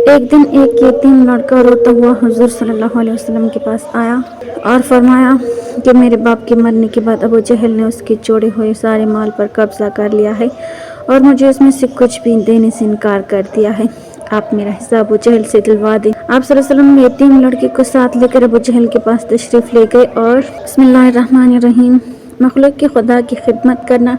ایک دن ایک یتیم لڑکا روتا ہوا حضور صلی اللہ علیہ وسلم کے پاس آیا اور فرمایا کہ میرے باپ کے مرنے کے بعد ابو جہل نے اس کے جوڑے ہوئے سارے مال پر قبضہ کر لیا ہے اور مجھے اس میں سے کچھ بھی دینے سے انکار کر دیا ہے، آپ میرا حصہ ابو جہل سے دلوا دیں۔ آپ صلی اللہ علیہ وسلم یتیم لڑکے کو ساتھ لے کر ابو جہل کے پاس تشریف لے گئے اور بسم اللہ الرحمن الرحیم، مخلوق کے خدا کی خدمت کرنا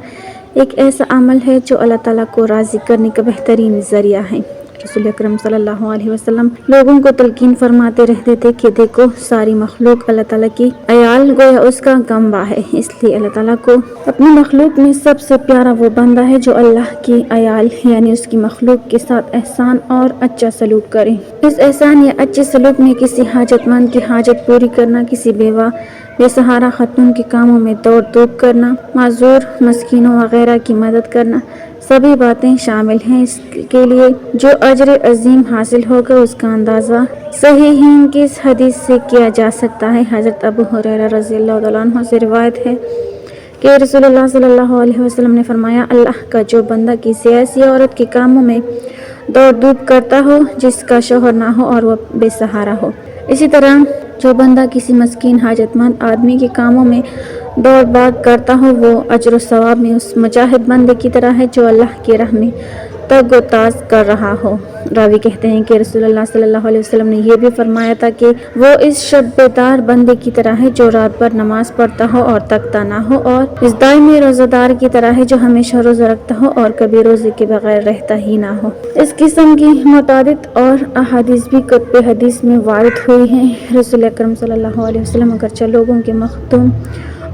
ایک ایسا عمل ہے جو اللہ تعالیٰ کو راضی کرنے کا بہترین ذریعہ ہے۔ رسول اکرم صلی اللہ علیہ وسلم لوگوں کو تلقین فرماتے رہتے تھے کہ دیکھو ساری مخلوق اللہ تعالیٰ کی عیال گویا اس کا گنبا ہے، اس لیے اللہ تعالیٰ کو اپنی مخلوق میں سب سے پیارا وہ بندہ ہے جو اللہ کی عیال یعنی اس کی مخلوق کے ساتھ احسان اور اچھا سلوک کرے۔ اس احسان یا اچھے سلوک میں کسی حاجت مند کی حاجت پوری کرنا، کسی بیوہ بے سہارا خاتون کے کاموں میں دوڑ دھوپ کرنا، معذور مسکینوں وغیرہ کی مدد کرنا، سبھی باتیں شامل ہیں۔ اس کے لیے جو اجر عظیم حاصل ہوگا اس کا اندازہ صحیحین کی اس حدیث سے کیا جا سکتا ہے۔ حضرت ابو ہریرہ رضی اللہ تعالیٰ عنہ سے روایت ہے کہ رسول اللہ صلی اللہ علیہ وسلم نے فرمایا، اللہ کا جو بندہ کسی ایسی عورت کے کاموں میں دوڑ دھوپ کرتا ہو جس کا شوہر نہ ہو اور وہ بے سہارا ہو، اسی طرح جو بندہ کسی مسکین حاجت مند آدمی کے کاموں میں دوڑ بھاگ کرتا ہو وہ اجر و ثواب میں اس مجاہد بندے کی طرح ہے جو اللہ کی راہ میں تگ و تاز کر رہا ہو۔ راوی کہتے ہیں کہ رسول اللہ صلی اللہ علیہ وسلم نے یہ بھی فرمایا تھا کہ وہ اس شب بیدار بندے کی طرح ہے جو رات بھر نماز پڑھتا ہو اور تھکتا نہ ہو، اور اس دائمی روزہ دار کی طرح ہے جو ہمیشہ روزہ رکھتا ہو اور کبھی روزے کے بغیر رہتا ہی نہ ہو۔ اس قسم کی متعدد اور احادیث بھی کتب حدیث میں وارد ہوئی ہیں۔ رسول اکرم صلی اللہ علیہ وسلم اگرچہ لوگوں کے مخدوم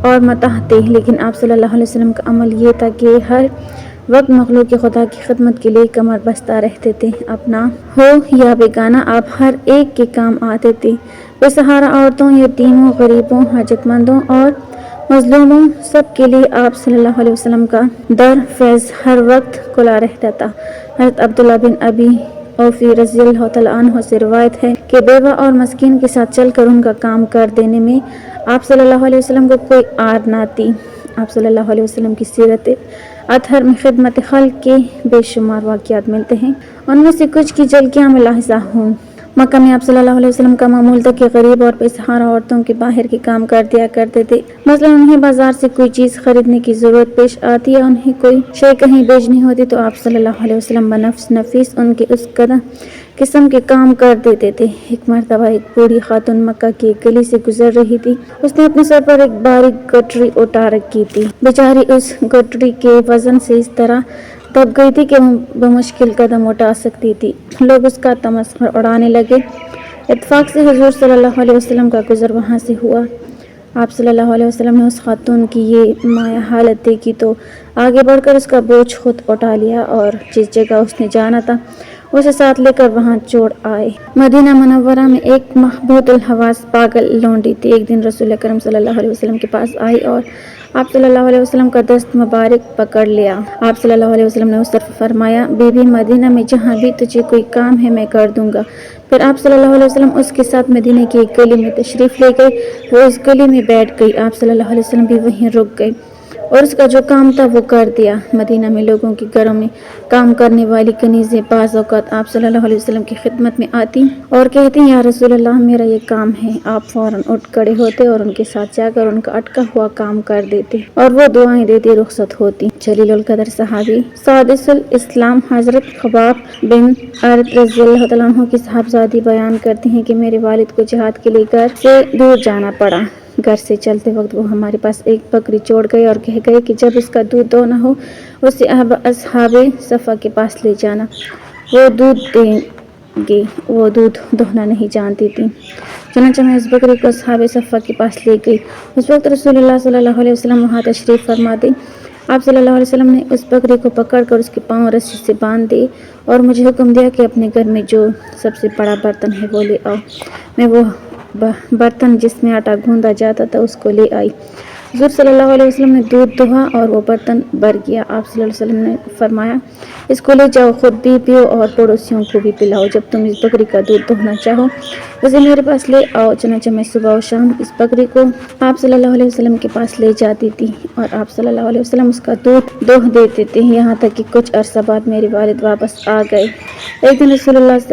اور مطاع تھے، لیکن آپ صلی اللہ علیہ وسلم کا عمل یہ تھا کہ ہر وقت مخلوق خدا کی خدمت کے لیے کمر بستہ رہتے تھے۔ اپنا ہو یا بیگانہ آپ ہر ایک کے کام آتے تھے۔ بے سہارا عورتوں، یتیموں، غریبوں، حاجت مندوں اور مظلوموں سب کے لیے آپ صلی اللہ علیہ وسلم کا در فیض ہر وقت کھلا رہتا تھا۔ حضرت عبداللہ بن ابی اوفی رضی اللہ تعالیٰ عنہ سے روایت ہے کہ بیوہ اور مسکین کے ساتھ چل کر ان کا کام کر دینے میں آپ صلی اللہ علیہ وسلم کو کوئی آر نہ تھی۔ آپ صلی اللہ علیہ وسلم کی سیرت اطہر میں خدمت خلق کے بے شمار واقعات ملتے ہیں، ان میں سے کچھ کی جھلکیاں ملاحظہ ہوں۔ مکہ میں آپ صلی اللہ علیہ وسلم کا معمول تھا کہ غریب اور بے سہارا عورتوں کے باہر کے کام کر دیا کرتے تھے۔ مثلا انہیں بازار سے کوئی چیز خریدنے کی ضرورت پیش آتی یا انہیں کوئی شے کہیں بھیجنی ہوتی تو آپ صلی اللہ علیہ وسلم بنفس نفیس ان کے اس قسم کے کام کر دیتے تھے۔ ایک مرتبہ ایک بوڑھی خاتون مکہ کی ایک گلی سے گزر رہی تھی، اس نے اپنے سر پر ایک باریک گٹری اٹھا رکھی تھی۔ بیچاری اس گٹری کے وزن سے اس طرح دب گئی تھی کہ وہ بمشکل قدم اٹھا سکتی تھی۔ لوگ اس کا تمسخر اڑانے لگے۔ اتفاق سے حضور صلی اللہ علیہ وسلم کا گزر وہاں سے ہوا۔ آپ صلی اللہ علیہ وسلم نے اس خاتون کی یہ مایہ حالت دیکھی تو آگے بڑھ کر اس کا بوجھ خود اٹھا لیا اور جس جگہ اس نے جانا تھا اسے ساتھ لے کر وہاں چھوڑ آئے۔ مدینہ منورہ میں ایک محبوط الحواس پاگل لونڈی تھی، ایک دن رسول اکرم صلی اللہ علیہ وسلم کے پاس آئی اور آپ صلی اللہ علیہ وسلم کا دست مبارک پکڑ لیا۔ آپ صلی اللہ علیہ وسلم نے اس طرف فرمایا، بی بی مدینہ میں جہاں بھی تجھے کوئی کام ہے میں کر دوں گا۔ پھر آپ صلی اللہ علیہ وسلم اس کے ساتھ مدینہ کی ایک گلی میں تشریف لے گئے، وہ اس گلی میں بیٹھ گئی، آپ صلی اللہ علیہ وسلم بھی وہیں رک گئے اور اس کا جو کام تھا وہ کر دیا۔ مدینہ میں لوگوں کے گھروں میں کام کرنے والی کنیزیں بعض اوقات آپ صلی اللہ علیہ وسلم کی خدمت میں آتی اور کہتی، یا رسول اللہ میرا یہ کام ہے۔ آپ فوراً اٹھ کھڑے ہوتے اور ان کے ساتھ جا کر ان کا اٹکا ہوا کام کر دیتے اور وہ دعائیں دیتی رخصت ہوتی۔ جلیل القدر صحابی سادس الاسلام حضرت خباب بن ارت رضی اللہ تعالیٰ عنہ کی صاحبزادی بیان کرتی ہیں کہ میرے والد کو جہاد کے لیے گھر سے دور جانا پڑا۔ گھر سے چلتے وقت وہ ہمارے پاس ایک بکری چھوڑ گئے اور کہہ گئے کہ جب اس کا دودھ دونا ہو اسے اصحاب صفا کے پاس لے جانا، وہ دودھ دیں گے۔ وہ دودھ دوہنا نہیں جانتی تھی، چنانچہ میں اس بکری کو اصحاب صفا کے پاس لے گئی۔ اس وقت رسول اللہ صلی اللہ علیہ وسلم وہاں تشریف فرما تھے۔ آپ صلی اللہ علیہ وسلم نے اس بکری کو پکڑ کر اس کے پاؤں رسی سے باندھ دیے اور مجھے حکم دیا کہ اپنے گھر میں جو سب سے بڑا برتن ہے وہ لے آؤ۔ میں وہ برتن جس میں آٹا گوندا جاتا تھا اس کو لے آئی۔ حضور صلی اللہ علیہ وسلم نے دودھ دوہا اور وہ برتن بھر گیا۔ آپ صلی اللہ علیہ وسلم نے فرمایا، اس کو لے جاؤ، خود بھی پیو اور پڑوسیوں کو بھی پلاؤ۔ جب تم اس بکری کا دودھ دوہنا چاہو اسے میرے پاس لے آؤ۔ چنانچہ میں صبح و شام اس بکری کو آپ صلی اللہ علیہ وسلم کے پاس لے جاتی تھی اور آپ صلی اللہ علیہ وسلم اس کا دودھ دوہ دیتے تھے، یہاں تک کہ کچھ عرصہ بعد میرے والد واپس آ گئے۔ ایک دن رسول اللہ